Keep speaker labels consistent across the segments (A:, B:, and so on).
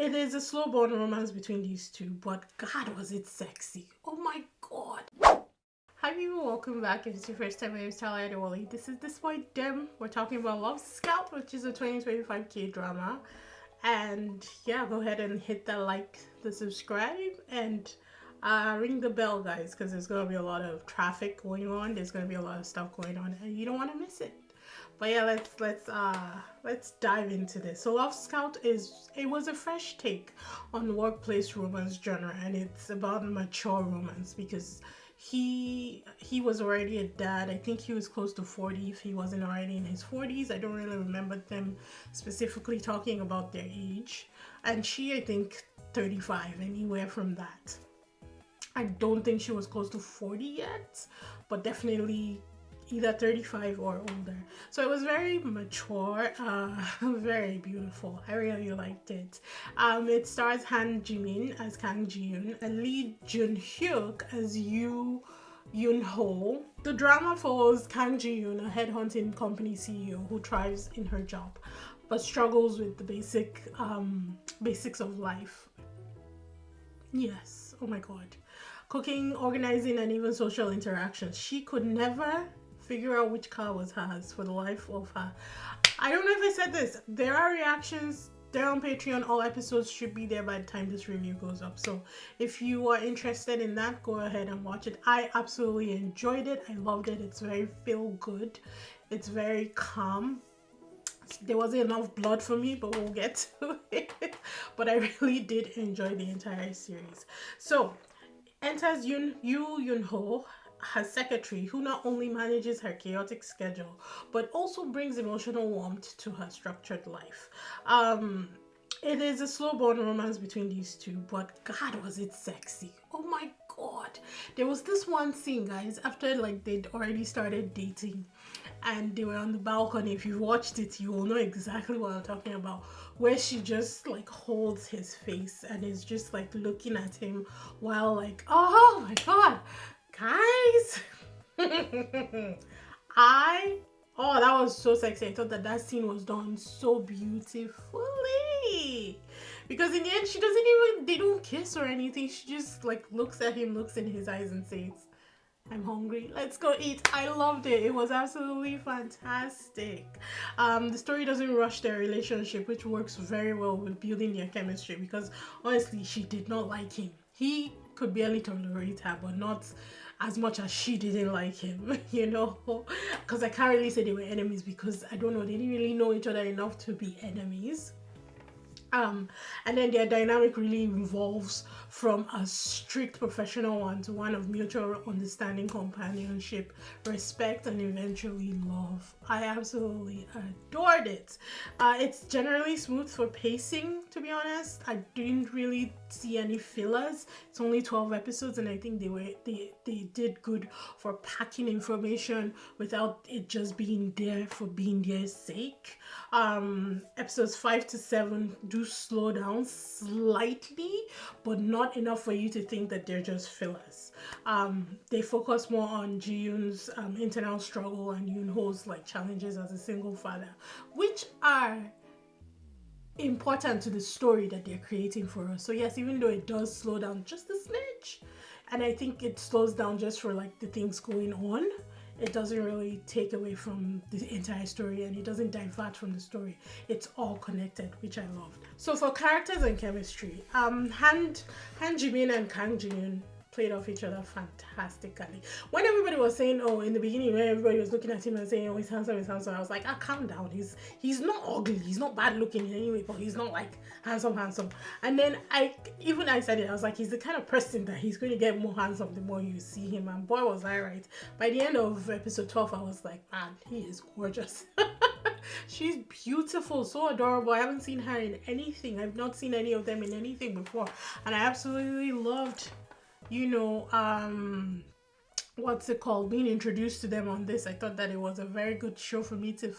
A: It is a slow burn romance between these two, but God, was it sexy. Oh my God. Hi people, welcome back. If it's your first time, my name is Talia Adewale. This is DISBYDEM. We're talking about Love Scout, which is a 2025 K-drama. And yeah, go ahead and hit that like, the subscribe, and ring the bell, guys, because there's going to be a lot of traffic going on. There's going to be a lot of stuff going on, and you don't want to miss it. But yeah, let's dive into this. So Love Scout was a fresh take on workplace romance genre, and it's about mature romance because he was already a dad. I think he was close to 40 if he wasn't already in his 40s. I don't really remember them specifically talking about their age. And she, I think 35, anywhere from that. I don't think she was close to 40 yet, but definitely either 35 or older. So it was very mature, very beautiful. I really liked it. It stars Han Jimin as Kang Ji-yoon and lead Jun-hyuk as Yun-ho. The drama follows Kang Ji-yoon, a headhunting company CEO who thrives in her job but struggles with the basics of life. Yes, oh my God. Cooking, organizing, and even social interactions. She could never figure out which car was hers for the life of her. I don't know if I said this. There are reactions. They're on Patreon. All episodes should be there by the time this review goes up. So if you are interested in that, go ahead and watch it. I absolutely enjoyed it. I loved it. It's very feel good. It's very calm. There wasn't enough blood for me, but we'll get to it. But I really did enjoy the entire series. So enters Yun-ho, her secretary, who not only manages her chaotic schedule but also brings emotional warmth to her structured life. It is a slow burn romance between these two, but God, was it sexy. Oh my God. There was this one scene, guys, after like they'd already started dating and they were on the balcony. If you watched it, you will know exactly what I'm talking about, where she just like holds his face and is just like looking at him while like, oh my God, guys. That was so sexy. I thought that scene was done so beautifully, because in the end they don't kiss or anything. She just like looks at him, looks in his eyes and says, I'm hungry, let's go eat. I loved it. It was absolutely fantastic. The story doesn't rush their relationship, which works very well with building their chemistry, because honestly, she did not like him. He could barely tolerate her, but not as much as she didn't like him, you know, because I can't really say they were enemies, because I don't know, they didn't really know each other enough to be enemies. And then their dynamic really evolves from a strict professional one to one of mutual understanding, companionship, respect, and eventually love. I absolutely adored it. It's generally smooth for pacing, to be honest. I didn't really see any fillers. It's only 12 episodes, and I think they did good for packing information without it just being there for being their sake. Episodes 5 to 7 do slow down slightly, but not enough for you to think that they're just fillers. They focus more on Ji-yoon's internal struggle and Yoon-ho's like challenges as a single father, which are important to the story that they're creating for us. So yes, even though it does slow down just a smidge, and I think it slows down just for like the things going on, it doesn't really take away from the entire story, and it doesn't divert from the story. It's all connected, which I loved. So for characters and chemistry, Han Jimin and Kang Ji-yoon played off each other fantastically. When everybody was saying, oh, in the beginning, when everybody was looking at him and saying, oh, he's handsome, I was like, calm down. He's not ugly, he's not bad looking in any way, but he's not like handsome. And then I said it, I was like, he's the kind of person that he's going to get more handsome the more you see him. And boy, was I right. By the end of episode 12, I was like, man, he is gorgeous. She's beautiful, so adorable. I haven't seen her in anything. I've not seen any of them in anything before, and I absolutely loved, you know, what's it called, being introduced to them on this. I thought that it was a very good show for me to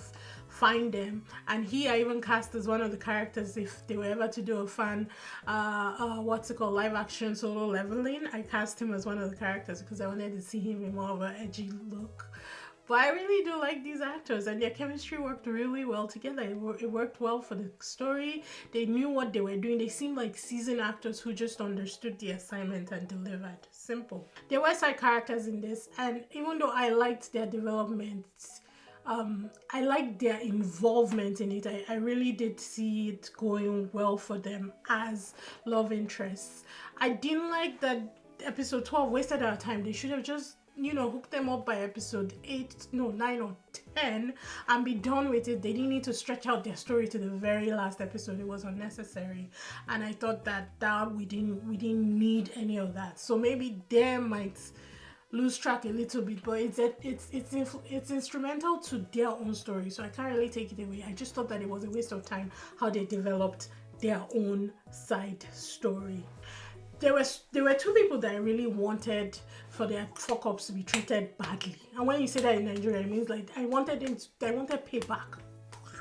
A: find them. And I even cast as one of the characters if they were ever to do a fan live action Solo Leveling. I cast him as one of the characters because I wanted to see him in more of an edgy look. But I really do like these actors, and their chemistry worked really well together. It worked well for the story. They knew what they were doing. They seemed like seasoned actors who just understood the assignment and delivered. Simple. There were side characters in this, and even though I liked their development, I liked their involvement in it. I really did see it going well for them as love interests. I didn't like that episode 12 wasted our time. They should have just hook them up by episode 9 or 10 and be done with it. They didn't need to stretch out their story to the very last episode. It was unnecessary, and I thought that we didn't need any of that. So maybe they might lose track a little bit, but it's instrumental to their own story, so I can't really take it away. I just thought that it was a waste of time how they developed their own side story. There were two people that I really wanted for their fuck-ups to be treated badly. And when you say that in Nigeria, it means like I wanted payback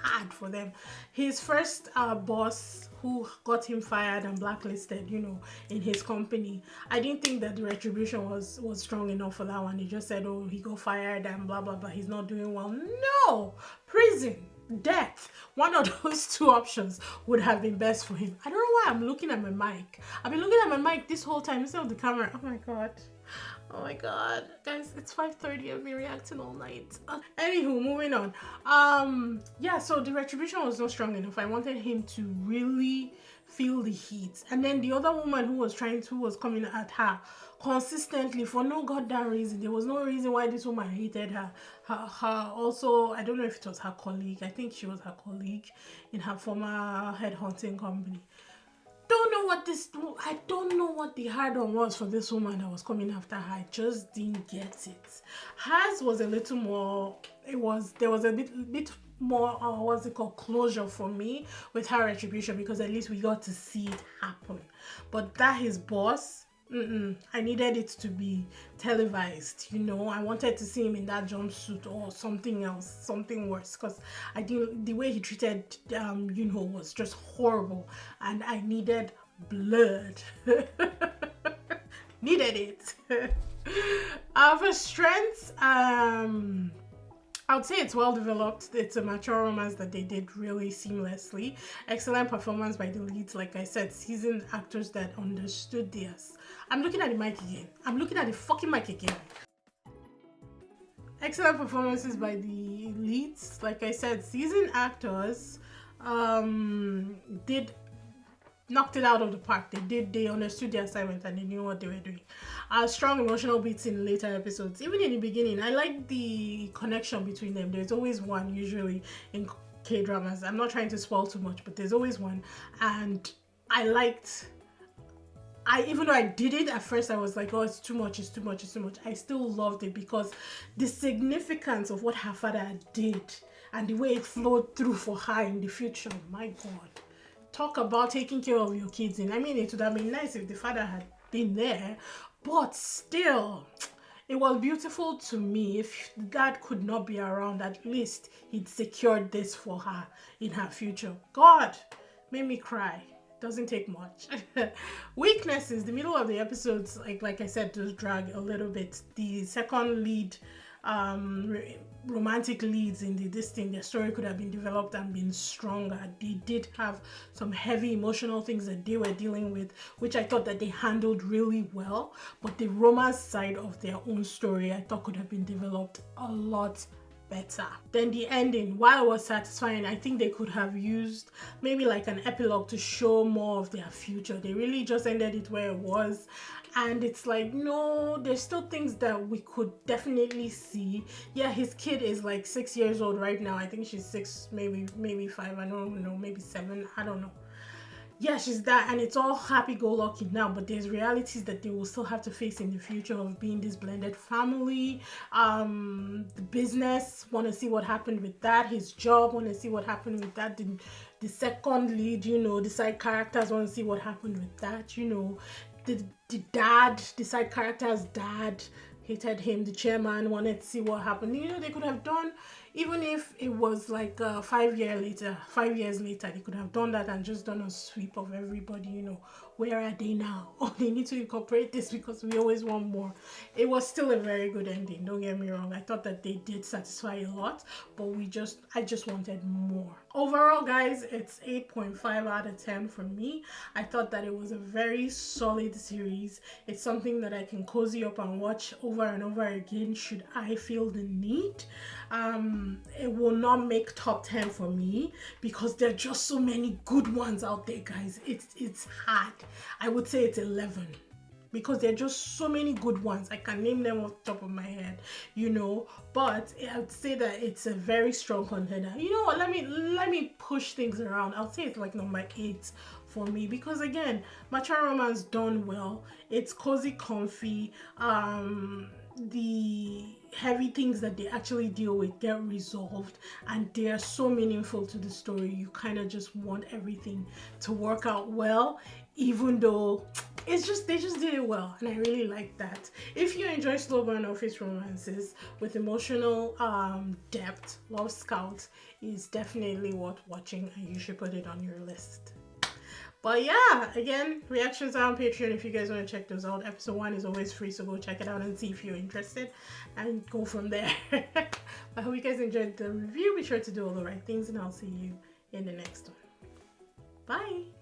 A: hard for them. His first boss, who got him fired and blacklisted, in his company. I didn't think that the retribution was strong enough for that one. He just said, oh, he got fired and blah, blah, blah. He's not doing well. No! Prison. Death. One of those two options would have been best for him. I don't know why I'm looking at my mic. I've been looking at my mic this whole time instead of the camera. Oh my god, guys, it's 5:30. I've been reacting all night. Anywho, moving on. Yeah, so the retribution was not strong enough. I wanted him to really feel the heat, and then the other woman who was coming at her consistently for no goddamn reason. There was no reason why this woman hated her. Her also, I don't know if it was her colleague. I think she was her colleague in her former headhunting company. I don't know what the hard on was for this woman that was coming after her. I just didn't get it. Hers was a little more, there was a bit more, what's it called, closure for me with her retribution, because at least we got to see it happen. But that his boss, I needed it to be televised. I wanted to see him in that jumpsuit or something else, something worse, because I think the way he treated Jun-hyuk was just horrible, and I needed blood. Needed it. For strengths, I would say it's well developed. It's a mature romance that they did really seamlessly. Excellent performance by the leads. Like I said, seasoned actors that understood this. I'm looking at the mic again. I'm looking at the fucking mic again. Excellent performances by the leads. Like I said, seasoned actors knocked it out of the park. They understood the assignment and they knew what they were doing. Strong emotional beats in later episodes. Even in the beginning, I like the connection between them. There's always one, usually in K-dramas. I'm not trying to spoil too much, but there's always one. And even though I did it at first, I was like, oh, it's too much. I still loved it because the significance of what her father did and the way it flowed through for her in the future, my God. Talk about taking care of your kids. And I mean, it would have been nice if the father had been there, but still, it was beautiful to me. If dad could not be around, at least he'd secured this for her in her future. God, made me cry. Doesn't take much. Weaknesses, the middle of the episodes, like I said, does drag a little bit. The second lead, romantic leads in this thing, their story could have been developed and been stronger. They did have some heavy emotional things that they were dealing with, which I thought that they handled really well, but the romance side of their own story I thought could have been developed a lot better. Then the ending, while it was satisfying, I think they could have used maybe like an epilogue to show more of their future. They really just ended it where it was, and it's like, no, there's still things that we could definitely see. Yeah, his kid is like 6 years old right now. I think she's 6, maybe 5, I don't know, maybe 7, I don't know. Yeah, she's that, and it's all happy-go-lucky now, but there's realities that they will still have to face in the future of being this blended family. The business, want to see what happened with that. His job, want to see what happened with that. The second lead, the side characters want to see what happened with that. The dad, the side character's dad hated him. The chairman wanted to see what happened. They could have done even if it was like 5 years later, they could have done that and just done a sweep of everybody, you know, where are they now? Oh, they need to incorporate this because we always want more. It was still a very good ending, don't get me wrong. I thought that they did satisfy a lot, but I just wanted more. Overall, guys, it's 8.5 out of 10 for me. I thought that it was a very solid series. It's something that I can cozy up and watch over and over again should I feel the need. It will not make top 10 for me because there are just so many good ones out there, guys. It's hard. I would say it's 11 because there are just so many good ones. I can name them off the top of my head, you know, but I would say that it's a very strong contender. You know what, let me push things around. I'll say it's like number 8 for me because, again, mature romance done well. It's cozy, comfy. The heavy things that they actually deal with get resolved, and they are so meaningful to the story. You kind of just want everything to work out well, even though they just did it well, and I really like that. If you enjoy slow burn office romances with emotional depth, Love Scout is definitely worth watching, and you should put it on your list. But yeah, again, reactions are on Patreon if you guys want to check those out. Episode 1 is always free, so go check it out and see if you're interested and go from there. I hope you guys enjoyed the review. Be sure to do all the right things, and I'll see you in the next one. Bye!